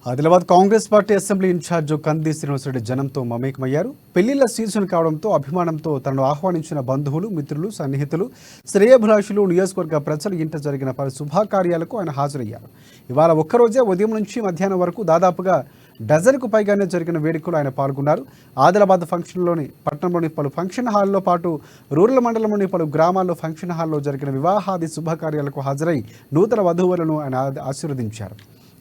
Adilabad Congress party assembly incharge Kandi Srinivasareddy జనంతో మమేకమయ్యారు. పెళ్లిళ్ల season కావడంతో అభిమానంతో తనను ఆహ్వానించిన బంధువులు, మిత్రులు, సన్నిహితులు, శ్రేయభిలాషులు, నియోజకవర్గ ప్రజలు ఇంట జరిగిన పలు శుభకార్యాలకు ఆయన హాజరయ్యారు. ఇవాళ ఒక్కరోజే ఉదయం నుంచి మధ్యాహ్నం వరకు దాదాపుగా డజన్కు పైగానే జరిగిన వేడుకలు ఆయన పాల్గొన్నారు. ఆదిలాబాద్ పట్టణంలోని పలు ఫంక్షన్ హాల్లో పాటు రూరల్ మండలంలోని పలు గ్రామాల్లో ఫంక్షన్ హాల్లో జరిగిన వివాహాది శుభకార్యాలకు హాజరై నూతన వధూవరులను ఆయన ఆశీర్వదించారు.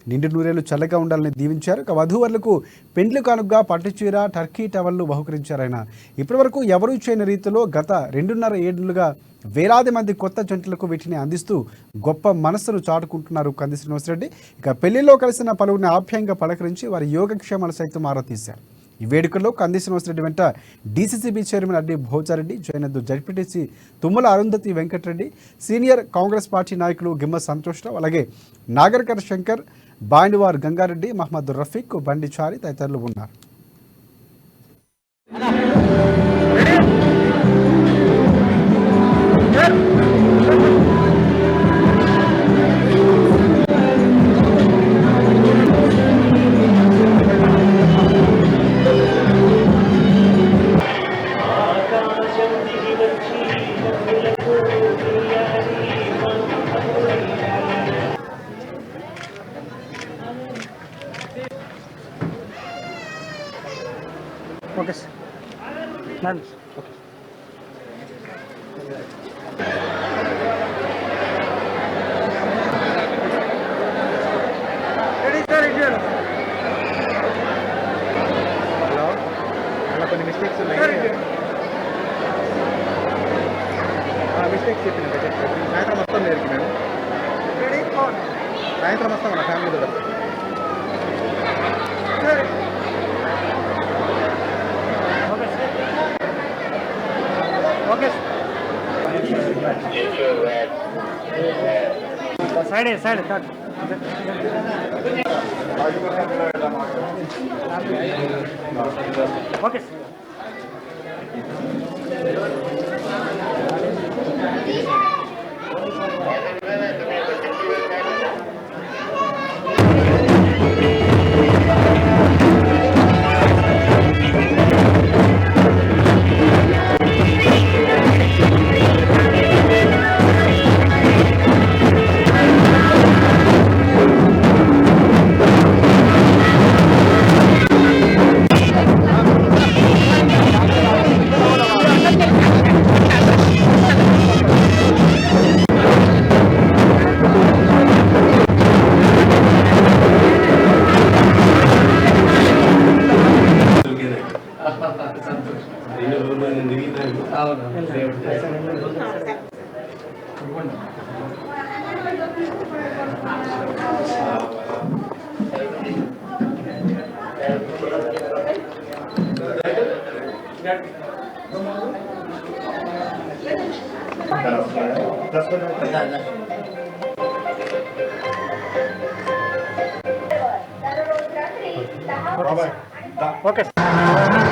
నిండు నూరేళ్లు చల్లగా ఉండాలని దీవించారు. వధూవరులకు పెండ్లి కానుకగా పట్టుచీర, టర్కీ టవల్లు బహుకరించారు. ఆయన ఇప్పటివరకు ఎవరూ చేయని రీతిలో గత 2.5 ఏళ్లుగా వేలాది మంది కొత్త జంటలకు వీటిని అందిస్తూ గొప్ప మనస్సును చాటుకుంటున్నారు కంది శ్రీనివాసరెడ్డి. ఇక పెళ్లిలో కలిసిన పలువురిని ఆప్యాయంగా పలకరించి వారి యోగక్షేమాలు సైతం ఆరా తీశారు. ఈ వేడుకల్లో కంది శ్రీనివాసరెడ్డి వెంట DCCB chairman Addi Bhoja Reddy, Jainad ZPTC Tummala Arundhati Venkata Reddy, senior Congress party నాయకులు గిమ్మ సంతోష్రావు, అలాగే నాగర్కర్ శంకర్, బాండివార్ గంగారెడ్డి, మహమ్మద్ రఫీక్, బండి చారి తదితరులు ఉన్నారు. Okay sir. అలా కొన్ని మిస్టేక్స్ ఉన్నాయి. మిస్టేక్స్ చెప్పిన సాయంత్రం మొత్తం నేర్పినాను. సాయంత్రం మొత్తం మన ఫ్యామిలీ కూడా side cut. Okay sir. Okay sir.